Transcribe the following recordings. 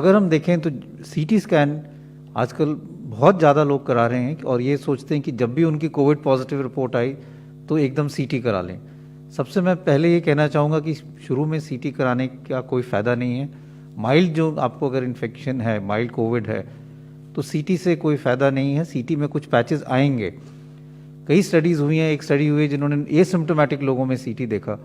अगर हम देखें तो सीटी स्कैन आजकल बहुत ज़्यादा लोग करा रहे हैं और ये सोचते हैं कि जब भी उनकी कोविड पॉजिटिव रिपोर्ट आई तो एकदम सीटी करा लें। सबसे मैं पहले ये कहना चाहूँगा कि शुरू में सीटी कराने का कोई फ़ायदा नहीं है। माइल्ड जो आपको अगर इन्फेक्शन है, माइल्ड कोविड है, तो सीटी से कोई फ़ायदा नहीं है। सीटी में कुछ पैचेस आएंगे। कई स्टडीज़ हुई हैं, एक स्टडी हुई है जिन्होंने एसिम्प्टोमेटिक लोगों में सीटी देखा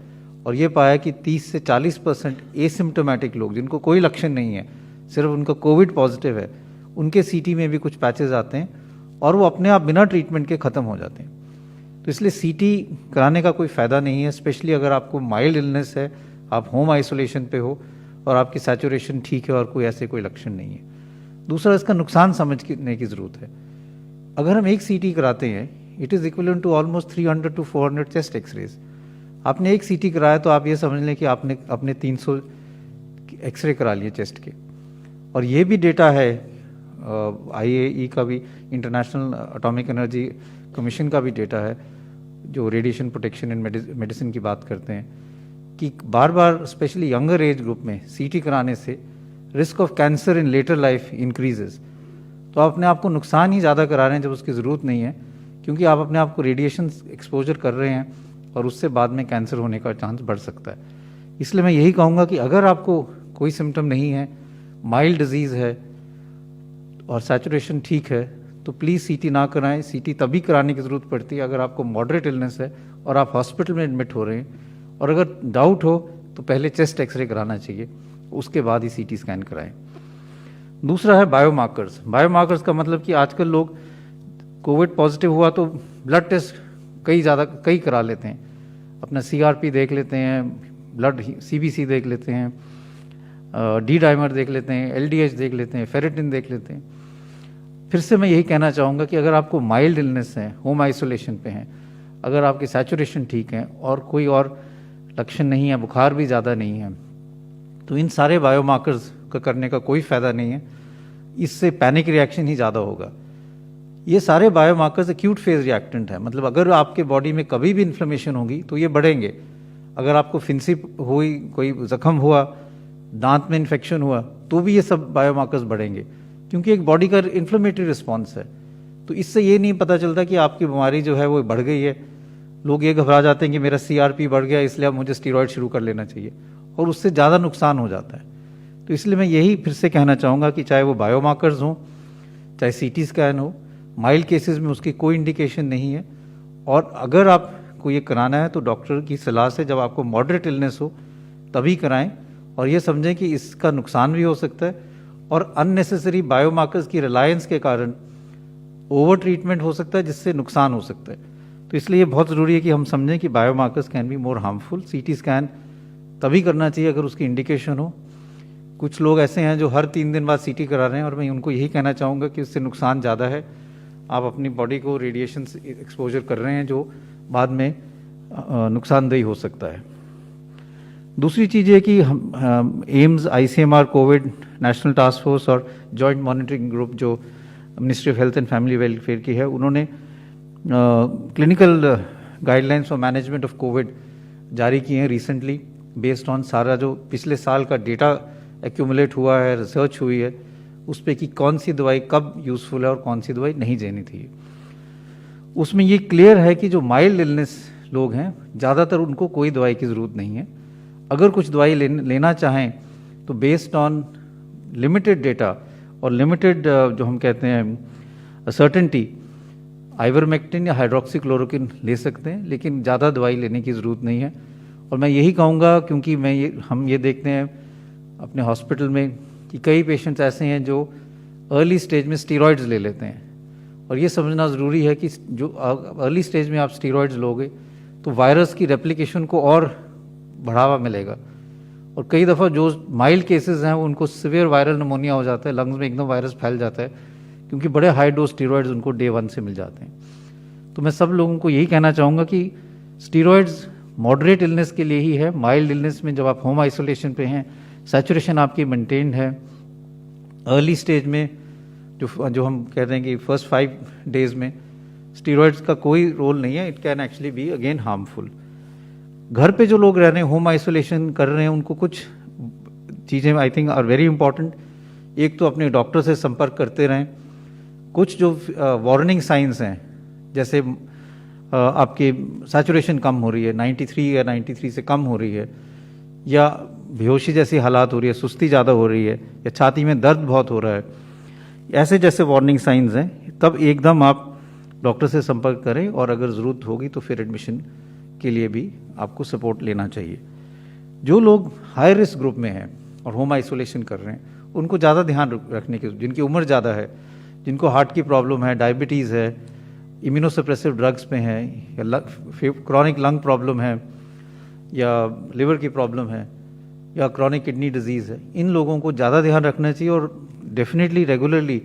और ये पाया कि 30 से 40% एसिम्प्टोमेटिक लोग जिनको कोई लक्षण नहीं है, सिर्फ उनका कोविड पॉजिटिव है, उनके सीटी में भी कुछ पैचेस आते हैं और वो अपने आप बिना ट्रीटमेंट के ख़त्म हो जाते हैं। तो इसलिए सीटी कराने का कोई फ़ायदा नहीं है, स्पेशली अगर आपको माइल्ड इलनेस है, आप होम आइसोलेशन पे हो और आपकी सैचुरेशन ठीक है और कोई ऐसे कोई लक्षण नहीं है। दूसरा, इसका नुकसान समझने की ज़रूरत है। अगर हम एक सीटी कराते हैं, it is equivalent to almost 300 to 400 chest x-rays. आपने एक सीटी कराया तो आप ये समझ लें कि आपने अपने 300 एक्सरे करा लिए चेस्ट के। और ये भी डेटा है IAEA का भी, इंटरनेशनल एटॉमिक एनर्जी कमीशन का भी डेटा है, जो रेडिएशन प्रोटेक्शन इन मेडिसिन की बात करते हैं, कि बार बार स्पेशली यंगर एज ग्रुप में सीटी कराने से risk of cancer in later life increases. तो आप अपने आप को नुकसान ही ज़्यादा करा रहे हैं जब उसकी ज़रूरत नहीं है, क्योंकि आप अपने आप को रेडिएशन एक्सपोजर कर रहे हैं और उससे बाद में कैंसर होने का चांस बढ़ सकता है। इसलिए मैं यही कहूँगा कि अगर आपको कोई सिम्टम नहीं है, माइल्ड डिजीज़ है और सैचुरेशन ठीक है, तो प्लीज़ सीटी ना कराएं। सीटी तभी कराने की ज़रूरत पड़ती है अगर आपको मॉडरेट इलनेस है और आप हॉस्पिटल में एडमिट हो रहे हैं, और अगर डाउट हो तो पहले चेस्ट एक्सरे कराना चाहिए, उसके बाद ही सीटी स्कैन कराएं। दूसरा है बायोमार्कर्स। बायोमार्कर्स का मतलब कि आजकल लोग कोविड पॉजिटिव हुआ तो ब्लड टेस्ट कई करा लेते हैं। अपना CRP देख लेते हैं, ब्लड CBC देख लेते हैं, डी डाइमर देख लेते हैं, LDH देख लेते हैं, फेरेटिन देख लेते हैं। फिर से मैं यही कहना चाहूँगा कि अगर आपको माइल्ड इलनेस है, होम आइसोलेशन पे हैं, अगर आपकी सैचुरेशन ठीक है और कोई और लक्षण नहीं है, बुखार भी ज़्यादा नहीं है, तो इन सारे बायोमार्कर्स का करने का कोई फ़ायदा नहीं है। इससे पैनिक रिएक्शन ही ज़्यादा होगा। ये सारे बायोमार्कर्स एक्यूट फेज रिएक्टेंट है, मतलब अगर आपके बॉडी में कभी भी इन्फ्लेमेशन होगी तो ये बढ़ेंगे। अगर आपको फिंसी हुई, कोई जख्म हुआ, दांत में इन्फेक्शन हुआ, तो भी ये सब बायोमार्कर्स बढ़ेंगे, क्योंकि एक बॉडी का इन्फ्लेमेटरी रिस्पॉन्स है। तो इससे ये नहीं पता चलता कि आपकी बीमारी जो है वो बढ़ गई है। लोग ये घबरा जाते हैं कि मेरा CRP बढ़ गया इसलिए अब मुझे स्टीरॉयड शुरू कर लेना चाहिए, और उससे ज़्यादा नुकसान हो जाता है। तो इसलिए मैं यही फिर से कहना चाहूँगा कि चाहे वो बायोमार्कर्स हों, चाहे CT स्कैन हो, माइल्ड केसेस में उसकी कोई इंडिकेशन नहीं है। और अगर आपको ये कराना है तो डॉक्टर की सलाह से, जब आपको मॉडरेट इलनेस हो तभी कराएं, और ये समझें कि इसका नुकसान भी हो सकता है और अननेसेसरी बायोमार्कर्स की रिलायंस के कारण ओवर ट्रीटमेंट हो सकता है, जिससे नुकसान हो सकता है। तो इसलिए ये बहुत ज़रूरी है कि हम समझें कि biomarkers can be more harmful. CT scan तभी करना चाहिए अगर उसकी इंडिकेशन हो। कुछ लोग ऐसे हैं जो हर 3 दिन बाद CT करा रहे हैं, और मैं उनको यही कहना चाहूँगा कि उससे नुकसान ज़्यादा है। आप अपनी बॉडी को रेडिएशन एक्सपोजर कर रहे हैं जो बाद में नुकसानदेही हो सकता है। दूसरी चीज़ ये कि हम AIIMS, ICMR, Covid national task force और जॉइंट मॉनिटरिंग ग्रुप जो ministry of health and family welfare की है, उन्होंने clinical guidelines for management of Covid जारी किए हैं रिसेंटली, बेस्ड ऑन सारा जो पिछले साल का डेटा एक्यूमुलेट हुआ है, रिसर्च हुई है उस पर कि कौन सी दवाई कब यूज़फुल है और कौन सी दवाई नहीं देनी थी। उसमें ये क्लियर है कि जो माइल्ड इलनेस लोग हैं, ज़्यादातर उनको कोई दवाई की ज़रूरत नहीं है। अगर कुछ दवाई लेना चाहें तो बेस्ड ऑन लिमिटेड डेटा और लिमिटेड जो हम कहते हैं सर्टेनिटी, आइवरमेक्टिन या हाइड्रोक्सीक्लोरोक्विन ले सकते हैं, लेकिन ज़्यादा दवाई लेने की ज़रूरत नहीं है। और मैं यही कहूँगा, क्योंकि हम ये देखते हैं अपने हॉस्पिटल में कि कई पेशेंट्स ऐसे हैं जो अर्ली स्टेज में स्टीरॉयड्स ले लेते हैं, और ये समझना ज़रूरी है कि जो अर्ली स्टेज में आप स्टीरॉयड्स लोगे तो वायरस की रेप्लिकेशन को और बढ़ावा मिलेगा, और कई दफ़ा जो माइल्ड केसेस हैं उनको सीवियर वायरल निमोनिया हो जाता है, लंग्स में एकदम वायरस फैल जाता है, क्योंकि बड़े हाई डोज स्टीरॉयड्स उनको डे 1 से मिल जाते हैं। तो मैं सब लोगों को यही कहना चाहूँगा कि स्टीरॉयड्स मॉडरेट इलनेस के लिए ही है। माइल्ड इलनेस में जब आप होम आइसोलेशन पे हैं, सैचुरेशन आपकी मेंटेन्ड है, अर्ली स्टेज में जो हम कहते हैं कि फर्स्ट 5 डेज में स्टीरॉयड्स का कोई रोल नहीं है, it can actually be again harmful. घर पे जो लोग रह रहे हैं, होम आइसोलेशन कर रहे हैं, उनको कुछ चीज़ें I think are very important, एक तो अपने डॉक्टर से संपर्क करते रहें। कुछ जो वार्निंग साइंस हैं, जैसे आपके सैचुरेशन कम हो रही है, 93 या 93 से कम हो रही है, या बेहोशी जैसी हालात हो रही है, सुस्ती ज़्यादा हो रही है, या छाती में दर्द बहुत हो रहा है, ऐसे जैसे वार्निंग साइंस हैं, तब एकदम आप डॉक्टर से संपर्क करें और अगर ज़रूरत होगी तो फिर एडमिशन के लिए भी आपको सपोर्ट लेना चाहिए। जो लोग हाई रिस्क ग्रुप में हैं और होम आइसोलेशन कर रहे हैं, उनको ज़्यादा ध्यान रखने की, जिनकी उम्र ज़्यादा है, जिनको हार्ट की प्रॉब्लम है, डायबिटीज़ है, इम्यूनोसप्रेसिव ड्रग्स पे हैं, या क्रॉनिक लंग प्रॉब्लम है, या लिवर की प्रॉब्लम है, या क्रॉनिक किडनी डिजीज़ है, इन लोगों को ज़्यादा ध्यान रखना चाहिए और definitely regularly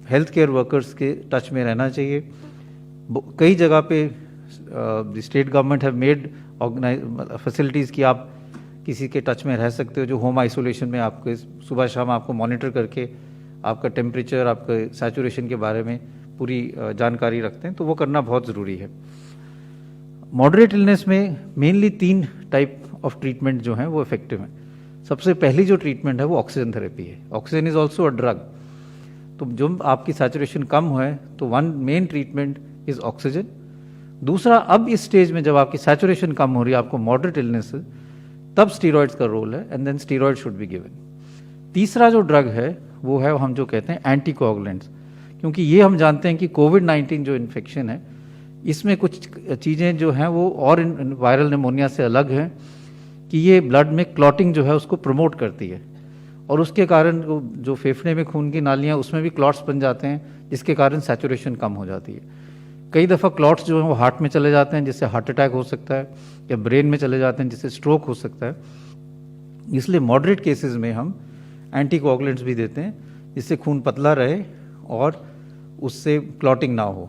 health care workers के टच में रहना चाहिए। कई जगह पे the state government have made facilities कि आप किसी के टच में रह सकते हो जो होम आइसोलेशन में आपके सुबह शाम आपको मॉनिटर करके आपका टेम्परेचर, आपका सैचुरेशन के बारे में पूरी जानकारी रखते हैं, तो वो करना बहुत ज़रूरी है। मॉडरेट इलनेस में मेनली 3 टाइप ऑफ ट्रीटमेंट जो हैं वो इफेक्टिव हैं। सबसे पहली जो ट्रीटमेंट है वो ऑक्सीजन थेरेपी है। Oxygen is also a drug. तो जो आपकी सैचुरेशन कम है तो one main treatment is oxygen. दूसरा, अब इस स्टेज में जब आपकी सैचुरेशन कम हो रही है, आपको मॉडरेट इलनेस है, तब स्टीरॉइड्स का रोल है, and then steroid should be given. तीसरा जो ड्रग है वो है हम जो कहते हैं एंटीकोगुलेंट्स, क्योंकि ये हम जानते हैं कि कोविड-19 जो इन्फेक्शन है इसमें कुछ चीज़ें जो हैं वो और वायरल निमोनिया से अलग हैं कि ये ब्लड में क्लॉटिंग जो है उसको प्रमोट करती है, और उसके कारण जो फेफड़े में खून की नालियाँ उसमें भी क्लॉट्स बन जाते हैं, जिसके कारण सैचुरेशन कम हो जाती है। कई दफ़ा क्लॉट्स जो हैं वो हार्ट में चले जाते हैं, जिससे हार्ट अटैक हो सकता है, या ब्रेन में चले जाते हैं, जिससे स्ट्रोक हो सकता है। इसलिए मॉडरेट केसेस में हम एंटीकोगुलेंट्स भी देते हैं, जिससे खून पतला रहे और उससे क्लॉटिंग ना हो।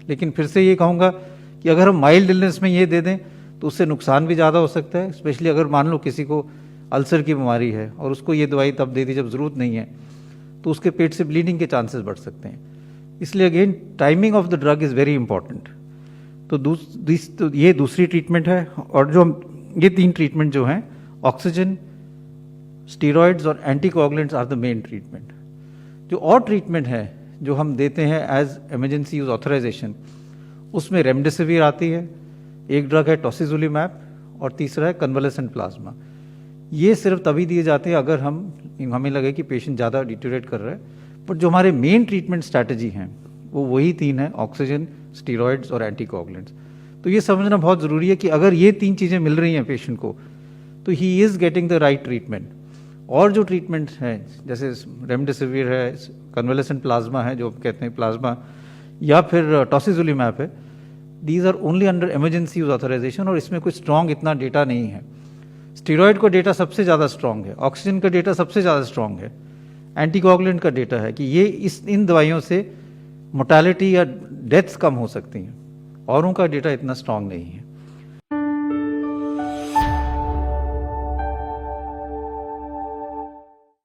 लेकिन फिर से ये कहूँगा कि अगर हम माइल्ड इलनेस में ये दे दें तो उससे नुकसान भी ज़्यादा हो सकता है, स्पेशली अगर मान लो किसी को अल्सर की बीमारी है और उसको ये दवाई तब दे दी जब ज़रूरत नहीं है, तो उसके पेट से ब्लीडिंग के चांसेस बढ़ सकते हैं। इसलिए again timing of the drug is very important. तो ये दूसरी ट्रीटमेंट है। और जो ये 3 ट्रीटमेंट जो हैं, ऑक्सीजन, स्टीरॉइड्स और anticoagulants are the main treatment. जो और ट्रीटमेंट है जो हम देते हैं एज इमरजेंसी यूज ऑथराइजेशन, उसमें रेमडेसिविर आती है, एक ड्रग है टॉसिजुलिमैब, और तीसरा है कन्वलेसेंट प्लाज्मा। ये सिर्फ तभी दिए जाते हैं अगर हमें लगे कि पेशेंट ज़्यादा डिटेरियोरेट कर रहा है। पर जो हमारे मेन ट्रीटमेंट स्ट्रैटेजी हैं वो वही 3 हैं, ऑक्सीजन, स्टीरॉइड्स और एंटीकोगुलेंट्स। तो ये समझना बहुत ज़रूरी है कि अगर ये 3 चीज़ें मिल रही हैं पेशेंट को तो he is getting the right treatment. और जो ट्रीटमेंट हैं जैसे रेमडेसिविर है, कन्वलेसेंट प्लाज्मा है जो कहते हैं प्लाज्मा, या फिर टॉसिजुलिमैब है, these are only under emergency use authorisation, और इसमें कोई स्ट्रॉन्ग इतना डेटा नहीं है। स्टीरॉयड का डेटा सबसे ज़्यादा स्ट्रॉन्ग है, ऑक्सीजन का डेटा सबसे ज़्यादा स्ट्रॉन्ग है, एंटीकोगुलेंट का डेटा है कि ये इन दवाइयों से मोर्टेलिटी या डेथ्स कम हो सकती हैं, औरों का डेटा इतना स्ट्रॉन्ग नहीं है।